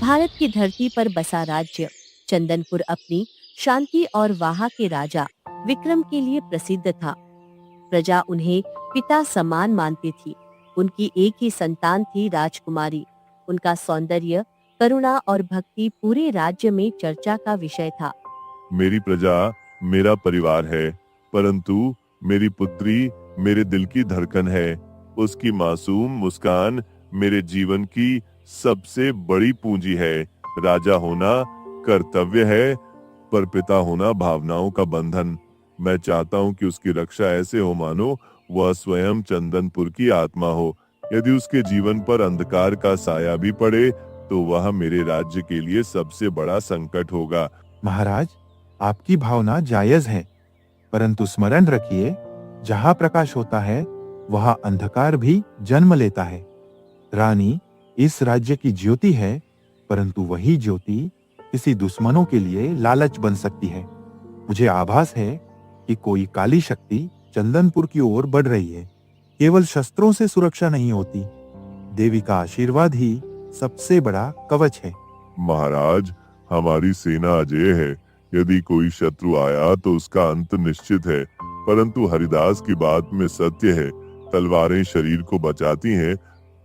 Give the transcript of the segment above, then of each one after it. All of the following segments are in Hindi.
भारत की धरती पर बसा राज्य चंदनपुर अपनी शांति और वहां के राजा विक्रम के लिए प्रसिद्ध था। प्रजा उन्हें पिता समान मानती थी। उनकी एक ही संतान थी राजकुमारी। उनका सौंदर्य, करुणा और भक्ति पूरे राज्य में चर्चा का विषय था। मेरी प्रजा मेरा परिवार है, परंतु मेरी पुत्री मेरे दिल की धड़कन है। उसकी मासूम मुस्कान मेरे जीवन की सबसे बड़ी पूंजी है। राजा होना कर्तव्य है, पर पिता होना भावनाओं का बंधन। मैं चाहता हूँ कि उसकी रक्षा ऐसे हो मानो वह स्वयं चंदनपुर की आत्मा हो। यदि उसके जीवन पर अंधकार का साया भी पड़े, तो वह मेरे राज्य के लिए सबसे बड़ा संकट होगा। महाराज, आपकी भावना जायज है, परंतु स्मरण रखिए, जहां प्रकाश होता है वहां अंधकार भी जन्म लेता है। रानी इस राज्य की ज्योति है, परंतु वही ज्योति किसी दुश्मनों के लिए लालच बन सकती है। मुझे आभास है कि कोई काली शक्ति चंदनपुर की ओर बढ़ रही है। केवल शस्त्रों से सुरक्षा नहीं होती, देवी का आशीर्वाद ही सबसे बड़ा कवच है। महाराज, हमारी सेना अजेय है। यदि कोई शत्रु आया तो उसका अंत निश्चित है, परंतु हरिदास की बात में सत्य है। तलवारें शरीर को बचाती हैं,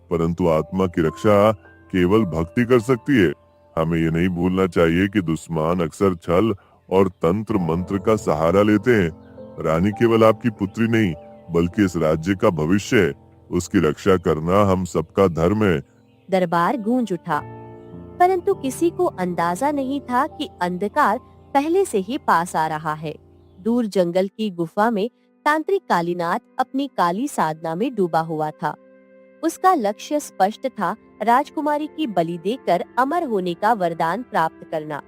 परंतु आत्मा की रक्षा केवल भक्ति कर सकती है। हमें ये नहीं भूलना चाहिए कि दुश्मन अक्सर छल और तंत्र मंत्र का सहारा लेते हैं। रानी केवल आपकी पुत्री नहीं, बल्कि इस राज्य का भविष्य है। उसकी रक्षा करना हम सबका धर्म है। दरबार गूंज उठा, परंतु किसी को अंदाजा नहीं था कि अंधकार पहले से ही पास आ रहा है। दूर जंगल की गुफा में तांत्रिक कालीनाथ अपनी काली साधना में डूबा हुआ था। उसका लक्ष्य स्पष्ट था, राजकुमारी की बलि देकर अमर होने का वरदान प्राप्त करना।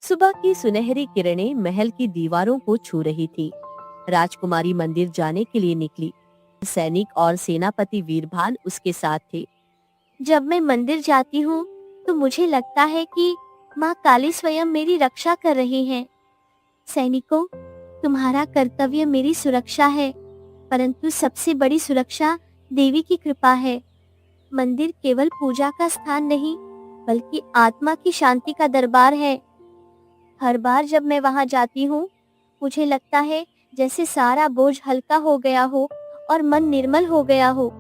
सुबह की सुनहरी किरणें महल की दीवारों को छू रही थी। राजकुमारी मंदिर जाने के लिए निकली। सैनिक और सेनापति वीरभान उसके साथ थे। जब मैं मंदिर जाती हूँ तो मुझे लगता है कि माँ काली स्वयं मेरी रक्षा कर रही हैं। सैनिकों, तुम्हारा कर्तव्य मेरी सुरक्षा है, परंतु सबसे बड़ी सुरक्षा देवी की कृपा है। मंदिर केवल पूजा का स्थान नहीं, बल्कि आत्मा की शांति का दरबार है। हर बार जब मैं वहां जाती हूँ, मुझे लगता है जैसे सारा बोझ हल्का हो गया हो और मन निर्मल हो गया हो।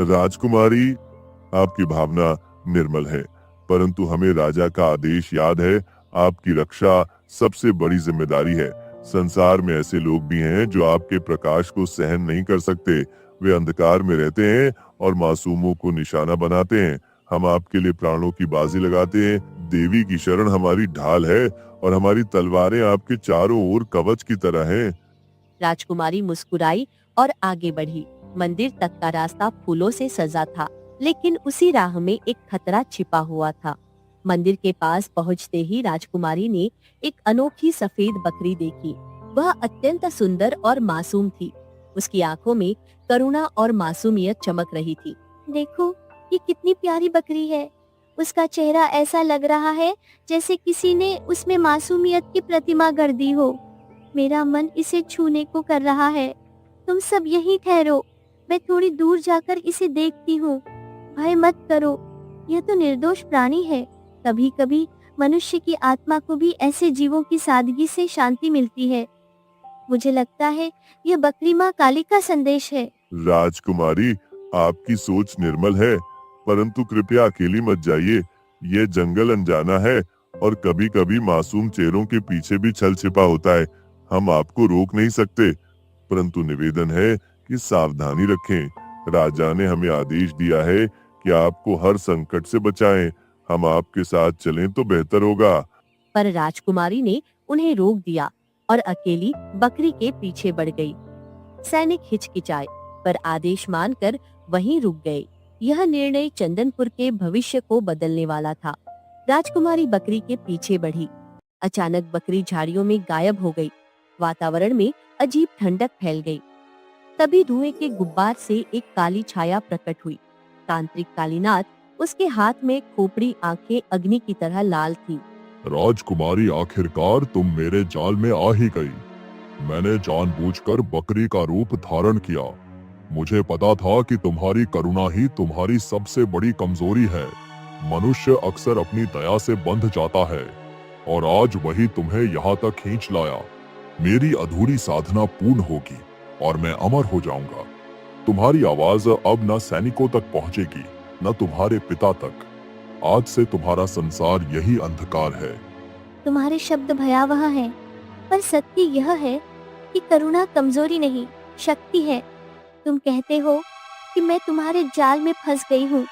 राजकुमारी, आपकी भावना निर्मल है, परंतु हमें राजा का आदेश याद है। आपकी रक्षा सबसे बड़ी जिम्मेदारी है। संसार में ऐसे लोग भी हैं जो आपके प्रकाश को सहन नहीं कर सकते। वे अंधकार में रहते हैं और मासूमों को निशाना बनाते हैं। हम आपके लिए प्राणों की बाजी लगाते हैं। देवी की शरण हमारी ढाल है और हमारी तलवारें आपके चारों ओर कवच की तरह हैं। राजकुमारी मुस्कुराई और आगे बढ़ी। मंदिर तक का रास्ता फूलों से सजा था, लेकिन उसी राह में एक खतरा छिपा हुआ था। मंदिर के पास पहुंचते ही राजकुमारी ने एक अनोखी सफेद बकरी देखी। वह अत्यंत सुंदर और मासूम थी। उसकी आंखों में करुणा और मासूमियत चमक रही थी। देखो, ये कितनी प्यारी बकरी है। उसका चेहरा ऐसा लग रहा है जैसे किसी ने उसमें मासूमियत की प्रतिमा गढ़ दी हो। मेरा मन इसे छूने को कर रहा है। तुम सब यहीं ठहरो, मैं थोड़ी दूर जाकर इसे देखती हूँ। भय मत करो, यह तो निर्दोष प्राणी है। कभी कभी मनुष्य की आत्मा को भी ऐसे जीवों की सादगी से शांति मिलती है। मुझे लगता है यह बकरी माँ काली का संदेश है। राजकुमारी, आपकी सोच निर्मल है, परंतु कृपया अकेली मत जाइए। ये जंगल अनजाना है और कभी कभी मासूम चेहरों के पीछे भी छल छिपा होता है। हम आपको रोक नहीं सकते, परंतु निवेदन है कि सावधानी रखें। राजा ने हमें आदेश दिया है कि आपको हर संकट से बचाएं। हम आपके साथ चलें तो बेहतर होगा। पर राजकुमारी ने उन्हें रोक दिया और अकेली बकरी के पीछे बढ़ गई। सैनिक हिचकिचाए, पर आदेश मानकर वहीं रुक गए। यह निर्णय चंदनपुर के भविष्य को बदलने वाला था। राजकुमारी बकरी के पीछे बढ़ी। अचानक बकरी झाड़ियों में गायब हो गई। वातावरण में अजीब ठंडक फैल गई। तभी धुएं के गुब्बार से एक काली छाया प्रकट हुई। तांत्रिक कालीनाथ, उसके हाथ में खोपड़ी आंखें अग्नि की तरह लाल थीं। राजकुमारी, आखिरकार तुम मेरे जाल में आ ही गई। मैंने जानबूझकर बकरी का रूप धारण किया। मुझे पता था कि तुम्हारी करुणा ही तुम्हारी सबसे बड़ी कमजोरी है। मनुष्य अक्सर अपनी दया से बंध जाता है और आज वही तुम्हें यहाँ तक खींच लाया। मेरी अधूरी साधना पूर्ण होगी और मैं अमर हो जाऊंगा। तुम्हारी आवाज अब न सैनिकों तक पहुंचेगी न तुम्हारे पिता तक। आज से तुम्हारा संसार यही अंधकार है। तुम्हारे शब्द भयावह हैं, पर सत्य यह है कि करुणा कमजोरी नहीं, शक्ति है। तुम कहते हो कि मैं तुम्हारे जाल में फंस गई हूँ,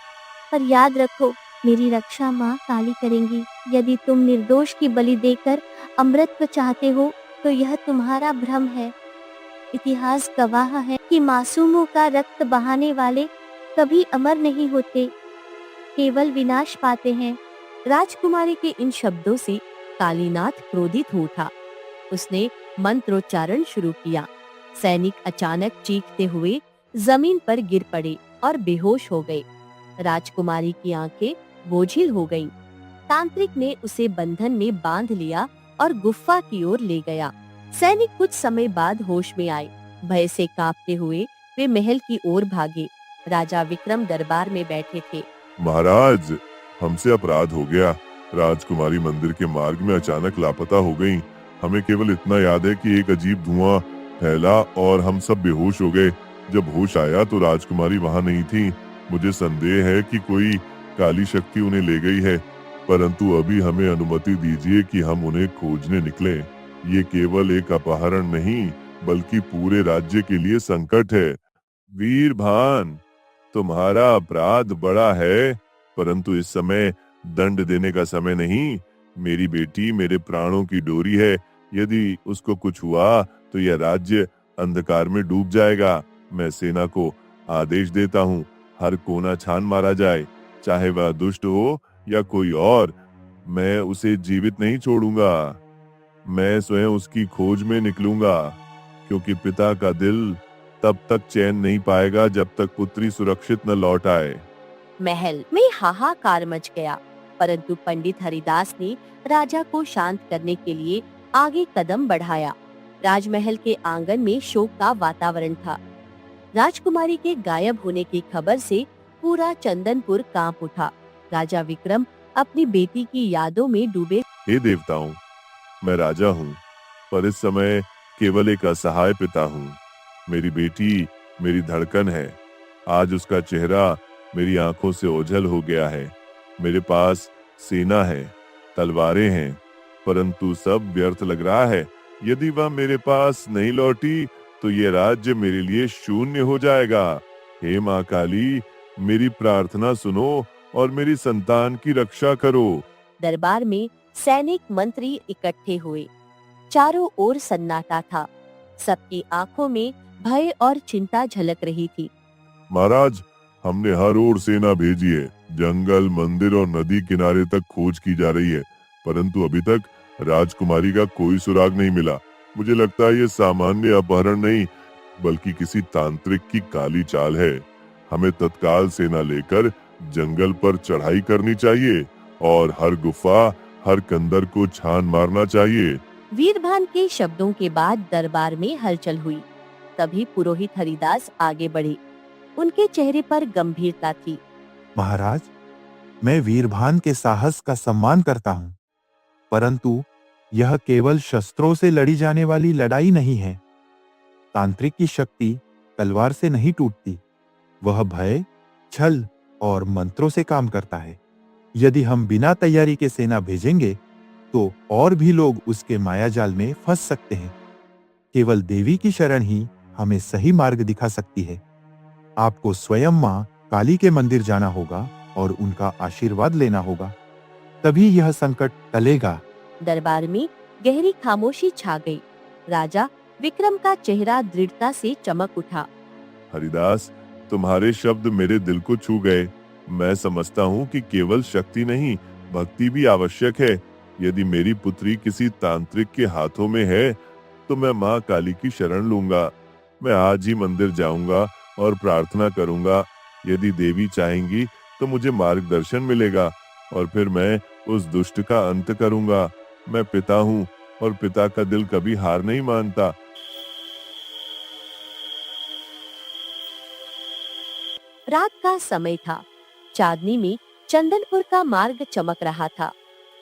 पर याद रखो मेरी रक्षा माँ काली करेंगी। यदि तुम निर्दोष की बलि देकर अमृत चाहते हो तो यह तुम्हारा भ्रम है। इतिहास गवाह है कि मासूमों का रक्त बहाने वाले कभी अमर नहीं होते, केवल विनाश पाते हैं। राजकुमारी के इन शब्दों से कालीनाथ क्रोधित हो उठा। उसने मंत्रोच्चारण शुरू किया। सैनिक अचानक चीखते हुए जमीन पर गिर पड़े और बेहोश हो गए। राजकुमारी की आंखें बोझिल हो गईं। तांत्रिक ने उसे बंधन में बांध लिया और गुफा की ओर ले गया। सैनिक कुछ समय बाद होश में आए। भय से कांपते हुए वे महल की ओर भागे। राजा विक्रम दरबार में बैठे थे। महाराज, हमसे अपराध हो गया। राजकुमारी मंदिर के मार्ग में अचानक लापता हो गईं। हमें केवल इतना याद है कि एक अजीब धुआं फैला और हम सब बेहोश हो गए। जब होश आया तो राजकुमारी वहां नहीं थी। मुझे संदेह है कि कोई काली शक्ति उन्हें ले गई है, परंतु अभी हमें अनुमति दीजिए कि हम उन्हें खोजने निकलें। ये केवल एक अपहरण नहीं, बल्कि पूरे राज्य के लिए संकट है। वीरभान, तुम्हारा अपराध बड़ा है, परंतु इस समय दंड देने का समय नहीं। मेरी बेटी मेरे प्राणों की डोरी है। यदि उसको कुछ हुआ तो यह राज्य अंधकार में डूब जाएगा। मैं सेना को आदेश देता हूँ, हर कोना छान मारा जाए, चाहे वह दुष्ट हो या कोई और। मैं उसे जीवित नहीं छोड़ूंगा। मैं स्वयं उसकी खोज में निकलूंगा, क्योंकि पिता का दिल तब तक चैन नहीं पाएगा जब तक पुत्री सुरक्षित न लौट आए। महल में हाहाकार मच गया, परंतु पंडित हरिदास ने राजा को शांत करने के लिए आगे कदम बढ़ाया। राजमहल के आंगन में शोक का वातावरण था। राजकुमारी के गायब होने की खबर से पूरा चंदनपुर कांप उठा। राजा विक्रम अपनी बेटी की यादों में डूबे। हे देवताओं, मैं राजा हूँ, पर इस समय केवल एक असहाय पिता हूँ। मेरी बेटी मेरी धड़कन है। आज उसका चेहरा मेरी आंखों से ओझल हो गया है। मेरे पास सेना है, तलवारें हैं, परंतु सब व्यर्थ लग रहा है। यदि वह मेरे पास नहीं लौटी तो ये राज्य मेरे लिए शून्य हो जाएगा। हे माँ काली, मेरी प्रार्थना सुनो और मेरी संतान की रक्षा करो। दरबार में सैनिक मंत्री इकट्ठे हुए। चारों ओर सन्नाटा था। सबकी आंखों में भय और चिंता झलक रही थी। महाराज, हमने हर ओर सेना भेजी है। जंगल, मंदिर और नदी किनारे तक खोज की जा रही है, परंतु अभी तक राजकुमारी का कोई सुराग नहीं मिला। मुझे लगता है ये सामान्य अपहरण नहीं, बल्कि किसी तांत्रिक की काली चाल है। हमें तत्काल सेना लेकर जंगल पर चढ़ाई करनी चाहिए और हर गुफा, हर कंदर को छान मारना चाहिए। वीरभान के शब्दों के बाद दरबार में हलचल हुई। तभी पुरोहित हरिदास आगे बढ़े। उनके चेहरे पर गंभीरता थी। महाराज, मैं वीरभान के साहस का सम्मान करता हूँ, परंतु यह केवल शस्त्रों से लड़ी जाने वाली लड़ाई नहीं है। तांत्रिक की शक्ति तलवार से नहीं टूटती, वह भय, छल और मंत्रों से काम करता है। यदि हम बिना तैयारी के सेना भेजेंगे तो और भी लोग उसके मायाजाल में फंस सकते हैं। केवल देवी की शरण ही हमें सही मार्ग दिखा सकती है। आपको स्वयं मां काली के मंदिर जाना होगा और उनका आशीर्वाद लेना होगा, तभी यह संकट टलेगा। दरबार में गहरी खामोशी छा गई। राजा विक्रम का चेहरा दृढ़ता से चमक उठा। हरिदास, तुम्हारे शब्द मेरे दिल को छू गए। मैं समझता हूँ कि केवल शक्ति नहीं, भक्ति भी आवश्यक है। यदि मेरी पुत्री किसी तांत्रिक के हाथों में है तो मैं माँ काली की शरण लूंगा। मैं आज ही मंदिर जाऊंगा और प्रार्थना करूंगा। यदि देवी चाहेंगी तो मुझे मार्गदर्शन मिलेगा और फिर मैं उस दुष्ट का अंत करूंगा। मैं पिता हूँ और पिता का दिल कभी हार नहीं मानता। रात का समय था। चांदनी में चंदनपुर का मार्ग चमक रहा था।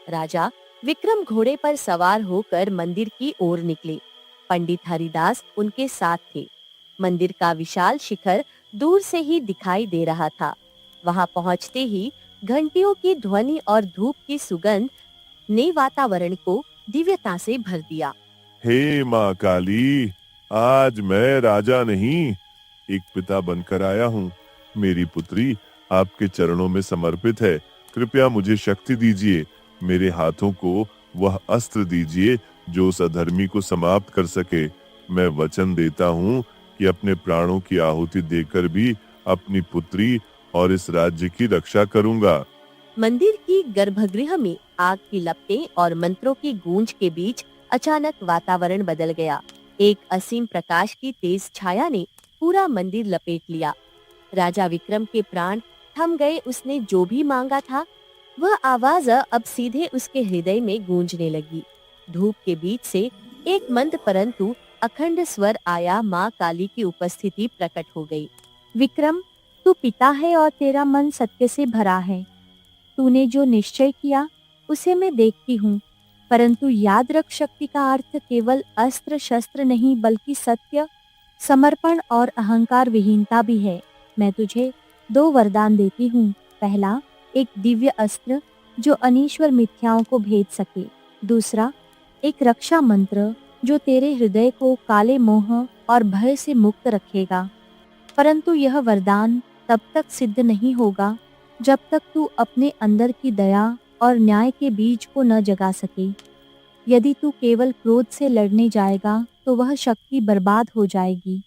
राजा विक्रम घोड़े पर सवार होकर मंदिर की ओर निकले। पंडित हरिदास उनके साथ थे। मंदिर का विशाल शिखर दूर से ही दिखाई दे रहा था। वहां पहुंचते ही घंटियों की ध्वनि और धूप की सुगंध ने वातावरण को दिव्यता से भर दिया। हे माँ काली, आज मैं राजा नहीं, एक पिता बनकर आया हूँ। मेरी पुत्री आपके चरणों में समर्पित है। कृपया मुझे शक्ति दीजिए। मेरे हाथों को वह अस्त्र दीजिए जो उस अधर्मी को समाप्त कर सके। मैं वचन देता हूँ कि अपने प्राणों की आहुति देकर भी अपनी पुत्री और इस राज्य की रक्षा करूंगा। मंदिर की गर्भगृह में आग की लपटें और मंत्रों की गूंज के बीच अचानक वातावरण बदल गया। एक असीम प्रकाश की तेज छाया ने पूरा मंदिर लपेट लिया। राजा विक्रम के प्राण थम गए। उसने जो भी मांगा था वह आवाज अब सीधे उसके हृदय में गूंजने लगी। धूप के बीच से एक मंद परंतु अखंड स्वर आया। माँ काली की उपस्थिति प्रकट हो गई। विक्रम, तू पिता है और तेरा मन सत्य से भरा है। तूने जो निश्चय किया उसे मैं देखती हूँ, परंतु याद रख, शक्ति का अर्थ केवल अस्त्र शस्त्र नहीं बल्कि सत्य, समर्पण और अहंकार विहीनता भी है। मैं तुझे 2 वरदान देती हूँ। पहला, एक दिव्य अस्त्र जो अनीश्वर मिथ्याओं को भेद सके। दूसरा, एक रक्षा मंत्र जो तेरे हृदय को काले मोह और भय से मुक्त रखेगा। परंतु यह वरदान तब तक सिद्ध नहीं होगा जब तक तू अपने अंदर की दया और न्याय के बीज को न जगा सके। यदि तू केवल क्रोध से लड़ने जाएगा तो वह शक्ति बर्बाद हो जाएगी,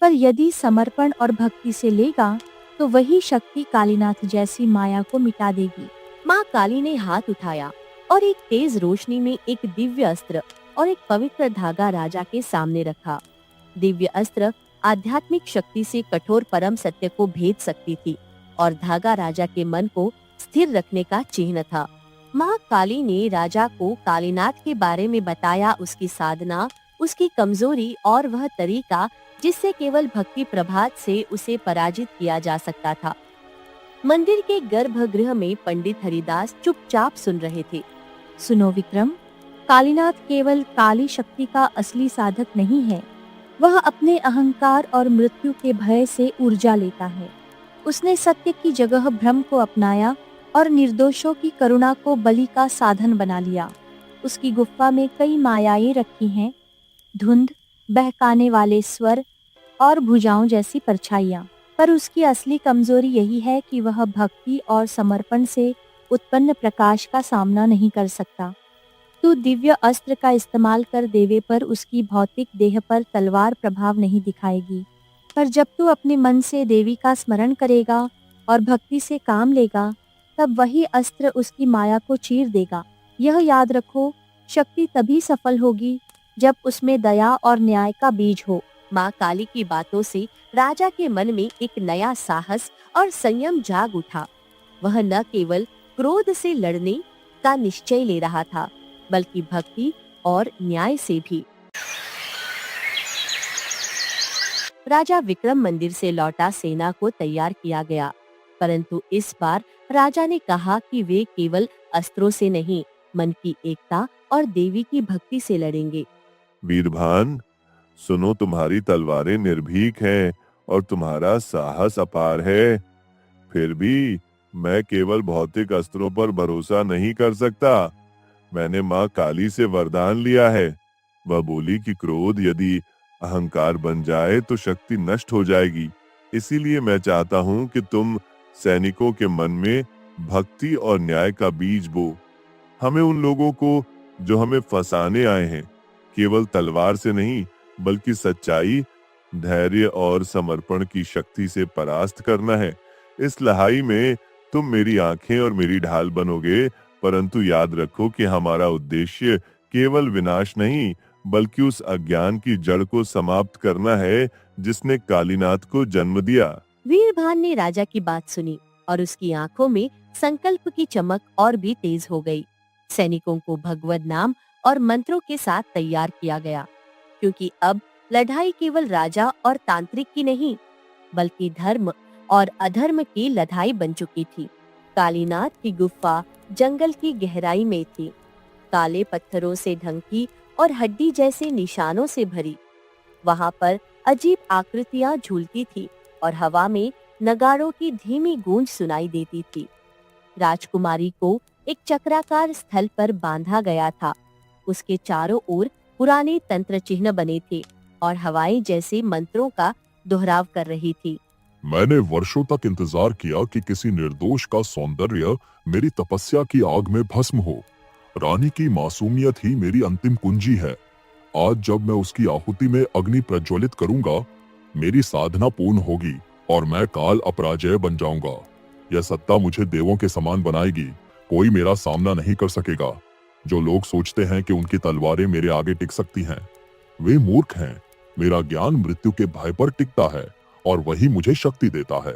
पर यदि समर्पण और भक्ति से लेगा तो वही शक्ति कालीनाथ जैसी माया को मिटा देगी। माँ काली ने हाथ उठाया और एक तेज रोशनी में एक दिव्य अस्त्र और एक पवित्र धागा राजा के सामने रखा। दिव्य अस्त्र आध्यात्मिक शक्ति से कठोर परम सत्य को भेद सकती थी और धागा राजा के मन को स्थिर रखने का चिन्ह था। माँ काली ने राजा को कालीनाथ के बारे में बताया, उसकी साधना, उसकी कमजोरी और वह तरीका जिससे केवल भक्ति प्रभात से उसे पराजित किया जा सकता था। मंदिर के गर्भगृह में पंडित हरिदास चुपचाप सुन रहे थे। सुनो विक्रम, कालीनाथ केवल काली शक्ति का असली साधक नहीं है। वह अपने अहंकार और मृत्यु के भय से ऊर्जा लेता है। उसने सत्य की जगह भ्रम को अपनाया और निर्दोषों की करुणा को बलि का साधन बना लिया। उसकी गुफा में कई मायाएं रखी हैं, धुंध, बहकाने वाले स्वर और भुजाओं जैसी परछाइयां। पर उसकी असली कमजोरी यही है कि वह भक्ति और समर्पण से उत्पन्न प्रकाश का सामना नहीं कर सकता। तू दिव्य अस्त्र का इस्तेमाल कर देवे पर उसकी भौतिक देह पर तलवार प्रभाव नहीं दिखाएगी, पर जब तू अपने मन से देवी का स्मरण करेगा और भक्ति से काम लेगा तब वही अस्त्र उसकी माया को चीर देगा। यह याद रखो, शक्ति तभी सफल होगी जब उसमें दया और न्याय का बीज हो। माँ काली की बातों से राजा के मन में एक नया साहस और संयम जाग उठा। वह न केवल क्रोध से लड़ने का निश्चय ले रहा था बल्कि भक्ति और न्याय से भी। राजा विक्रम मंदिर से लौटा। सेना को तैयार किया गया, परंतु इस बार राजा ने कहा कि वे केवल अस्त्रों से नहीं, मन की एकता और देवी की भक्ति से लड़ेंगे। वीरभान, सुनो, तुम्हारी तलवारें निर्भीक हैं और तुम्हारा साहस अपार है। फिर भी मैं केवल भौतिक अस्त्रों पर भरोसा नहीं कर सकता। मैंने माँ काली से वरदान लिया है। वह बोली कि क्रोध यदि अहंकार बन जाए तो शक्ति नष्ट हो जाएगी। इसीलिए मैं चाहता हूँ कि तुम सैनिकों के मन में भक्ति और न्याय का बीज बो। हमें उन लोगों को जो हमें फंसाने आए हैं केवल तलवार से नहीं बल्कि सच्चाई, धैर्य और समर्पण की शक्ति से परास्त करना है। इस लड़ाई में तुम मेरी आंखें और मेरी ढाल बनोगे, परंतु याद रखो कि हमारा उद्देश्य केवल विनाश नहीं बल्कि उस अज्ञान की जड़ को समाप्त करना है जिसने कालीनाथ को जन्म दिया। वीरभान ने राजा की बात सुनी और उसकी आंखों में संकल्प की चमक और भी तेज हो गई। सैनिकों को भगवत नाम और मंत्रों के साथ तैयार किया गया, क्योंकि अब लड़ाई केवल राजा और तांत्रिक की नहीं बल्कि धर्म और अधर्म की लड़ाई बन चुकी थी। कालीनाथ की गुफा जंगल की गहराई में थी, काले पत्थरों से ढंकी और हड्डी जैसे निशानों से भरी। वहां पर अजीब आकृतियां झूलती थी और हवा में नगाड़ों की धीमी गूंज सुनाई देती थी। राजकुमारी को एक चक्राकार स्थल पर बांधा गया था। उसके चारों ओर पुराने तंत्र चिन्ह बने थे और हवाएं जैसे मंत्रों का दोहराव कर रही थी। मैंने वर्षों तक इंतजार किया कि किसी निर्दोष का सौंदर्य मेरी तपस्या की आग में भस्म हो। रानी की मासूमियत ही मेरी अंतिम कुंजी है। आज जब मैं उसकी आहुति में अग्नि प्रज्वलित करूंगा, मेरी साधना पूर्ण होगी और मैं काल अपराजय बन जाऊंगा। यह सत्ता मुझे देवों के समान बनाएगी। कोई मेरा सामना नहीं कर सकेगा। जो लोग सोचते हैं कि उनकी तलवारें मेरे आगे टिक सकती हैं, वे मूर्ख हैं। मेरा ज्ञान मृत्यु के भय पर टिकता है और वही मुझे शक्ति देता है।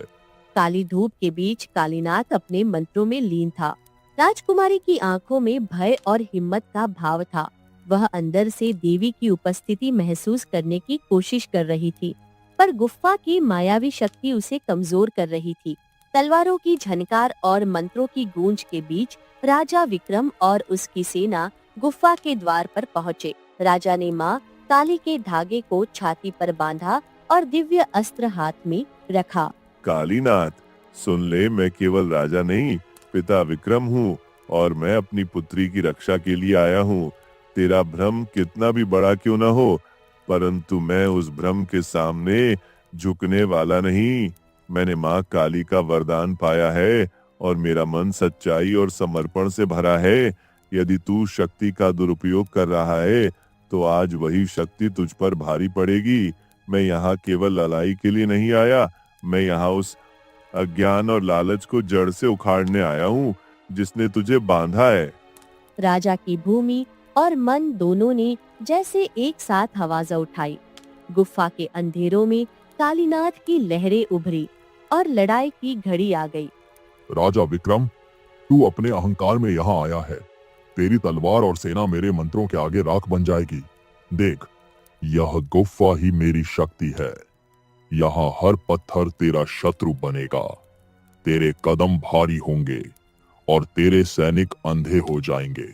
काली धूप के बीच कालीनाथ अपने मंत्रों में लीन था। राजकुमारी की आंखों में भय और हिम्मत का भाव था। वह अंदर से देवी की उपस्थिति महसूस करने की कोशिश कर रही थी, पर गुफा की मायावी शक्ति उसे कमजोर कर रही थी। तलवारों की झनकार और मंत्रों की गूंज के बीच राजा विक्रम और उसकी सेना गुफा के द्वार पर पहुँचे। राजा ने माँ काली के धागे को छाती पर बांधा और दिव्य अस्त्र हाथ में रखा। कालीनाथ, सुन ले, मैं केवल राजा नहीं, पिता विक्रम हूँ और मैं अपनी पुत्री की रक्षा के लिए आया हूँ। तेरा भ्रम कितना भी बड़ा क्यों न हो, परंतु मैं उस भ्रम के सामने झुकने वाला नहीं। मैंने माँ काली का वरदान पाया है और मेरा मन सच्चाई और समर्पण से भरा है। यदि तू शक्ति का दुरुपयोग कर रहा है तो आज वही शक्ति तुझ पर भारी पड़ेगी। मैं यहाँ केवल लड़ाई के लिए नहीं आया, मैं यहाँ उस अज्ञान और लालच को जड़ से उखाड़ने आया हूँ जिसने तुझे बांधा है। राजा की भूमि और मन दोनों ने जैसे एक साथ आवाज उठाई। गुफा के अंधेरों में कालीनाथ की लहरें उभरी और लड़ाई की घड़ी आ गई। राजा विक्रम, तू अपने अहंकार में यहाँ आया है। तेरी तलवार और सेना मेरे मंत्रों के आगे राख बन जाएगी। देख, यह गुफा ही मेरी शक्ति है। यहाँ हर पत्थर तेरा शत्रु बनेगा। तेरे कदम भारी होंगे और तेरे सैनिक अंधे हो जाएंगे।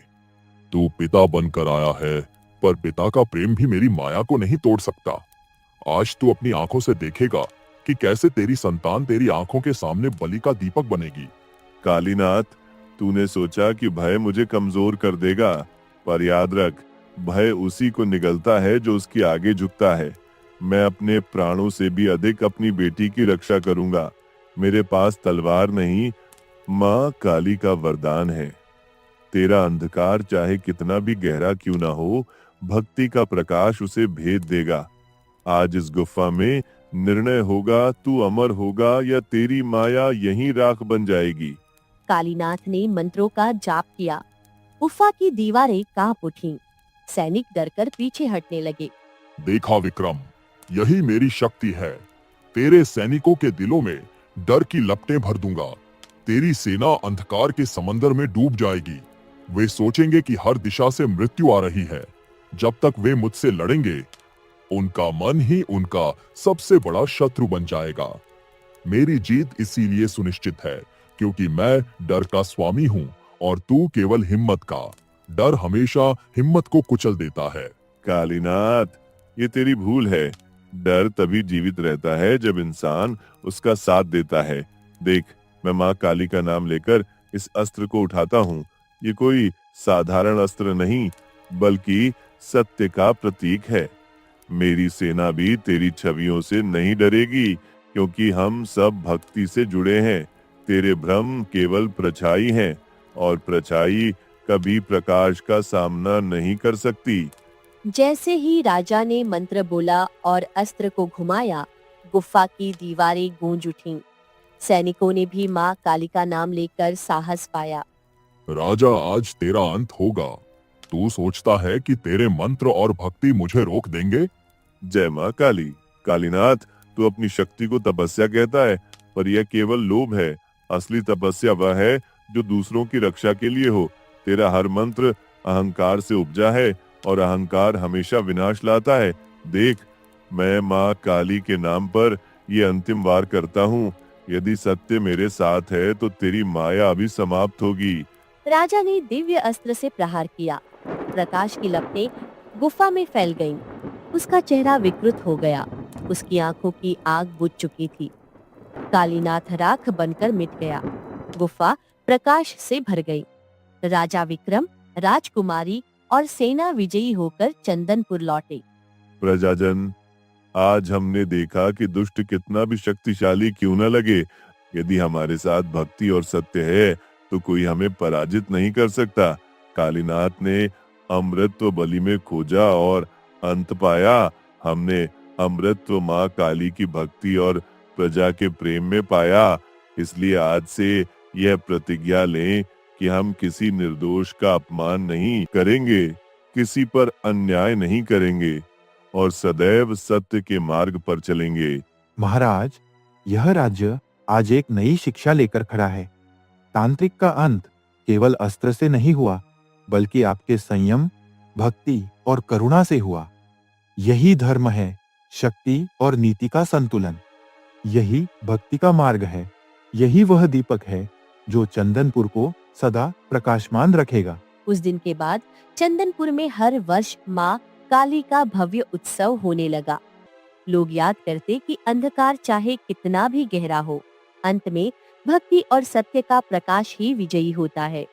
तू पिता बनकर आया है, पर पिता का प्रेम भी मेरी माया को नहीं तोड़ सकता। आज तू अपनी आंखों से देखेगा कि कैसे तेरी संतान तेरी आंखों के सामने बलि का दीपक बनेगी। कालीनाथ, तूने सोचा कि भय मुझे कमजोर कर देगा, पर याद रख, भय उसी को निगलता है जो उसके आगे झुकता है। मैं अपने प्राणों से भी अधिक अपनी बेटी की रक्षा करूंगा। मेरे पास तलवार नहीं, माँ काली का वरदान है। तेरा अंधकार चाहे कितना भी गहरा क्यों ना हो, भक्ति का प्रकाश उसे भेद देगा। आज इस गुफा में निर्णय होगा, तू अमर होगा या तेरी माया यहीं राख बन जाएगी। कालीनाथ ने मंत्रों का जाप किया। गुफा की दीवारें कांप उठीं। सैनिक डरकर पीछे हटने लगे। देखा विक्रम, यही मेरी शक्ति है। तेरे सैनिकों के दिलों में डर की लपटें भर दूंगा। तेरी सेना अंधकार के समंदर में डूब जाएगी। वे सोचेंगे कि हर दिशा से मृत्यु आ रही है। जब तक वे मुझसे लड़ेंगे, उनका मन ही उनका सबसे बड़ा शत्रु बन जाएगा। मेरी जीत इसीलिए सुनिश्चित है क्योंकि मैं डर का स्वामी हूँ और तू केवल हिम्मत का। डर हमेशा हिम्मत को कुचल देता है। कालीनाथ, ये तेरी भूल है। डर तभी जीवित रहता है जब इंसान उसका साथ देता है। देख, मैं माँ काली का नाम लेकर इस अस्त्र को उठाता हूँ। ये कोई साधारण अस्त्र नहीं, बल्कि सत्य का प्रतीक है। मेरी सेना भी तेरी छवियों से नहीं डरेगी, क्योंकि हम सब भक्ति से जुड़े हैं। तेरे भ्रम केवल परछाई हैं, और परछाई कभी प्रकाश का सामना नहीं कर सकती। जैसे ही राजा ने मंत्र बोला और अस्त्र को घुमाया, गुफा की दीवारें गूंज उठीं। सैनिकों ने भी माँ काली का नाम लेकर साहस पाया। राजा, आज तेरा अंत होगा। तू सोचता है कि तेरे मंत्र और भक्ति मुझे रोक देंगे? जय माँ काली। कालीनाथ, तू अपनी शक्ति को तपस्या कहता है, पर यह केवल लोभ है। असली तपस्या वह है जो दूसरों की रक्षा के लिए हो। तेरा हर मंत्र अहंकार से उपजा है और अहंकार हमेशा विनाश लाता है। देख, मैं माँ काली के नाम पर ये अंतिम वार करता हूँ। यदि सत्य मेरे साथ है तो तेरी माया भी समाप्त होगी। राजा ने दिव्य अस्त्र से प्रहार किया। प्रकाश की लपटें गुफा में फैल गईं। उसका चेहरा विकृत हो गया। उसकी आंखों की आग बुझ चुकी थी। कालीनाथ राख बनकर मिट गया। गुफा प्रकाश से भर गई। राजा विक्रम, राजकुमारी और सेना विजयी होकर चंदनपुर लौटे। प्रजाजन, आज हमने देखा कि दुष्ट कितना भी शक्तिशाली क्यों न लगे, यदि हमारे साथ भक्ति और सत्य है तो कोई हमें पराजित नहीं कर सकता। कालीनाथ ने अमृतत्व बलि में खोजा और अंत पाया। हमने अमृतत्व माँ काली की भक्ति और प्रजा के प्रेम में पाया। इसलिए आज से यह प्रतिज्ञा लें कि हम किसी निर्दोष का अपमान नहीं करेंगे, किसी पर अन्याय नहीं करेंगे और सदैव सत्य के मार्ग पर चलेंगे। महाराज, यह राज्य आज एक नई शिक्षा लेकर खड़ा है। तांत्रिक का अंत केवल अस्त्र से नहीं हुआ, बल्कि आपके संयम, भक्ति और करुणा से हुआ। यही धर्म है, शक्ति और नीति का संतुलन। यही भक्ति का मार्ग है। यही वह दीपक है जो चंदनपुर को सदा प्रकाशमान रखेगा। उस दिन के बाद चंदनपुर में हर वर्ष माँ काली का भव्य उत्सव होने लगा। लोग याद करते कि अंधकार चाहे कितना भी गहरा हो, अंत में भक्ति और सत्य का प्रकाश ही विजयी होता है।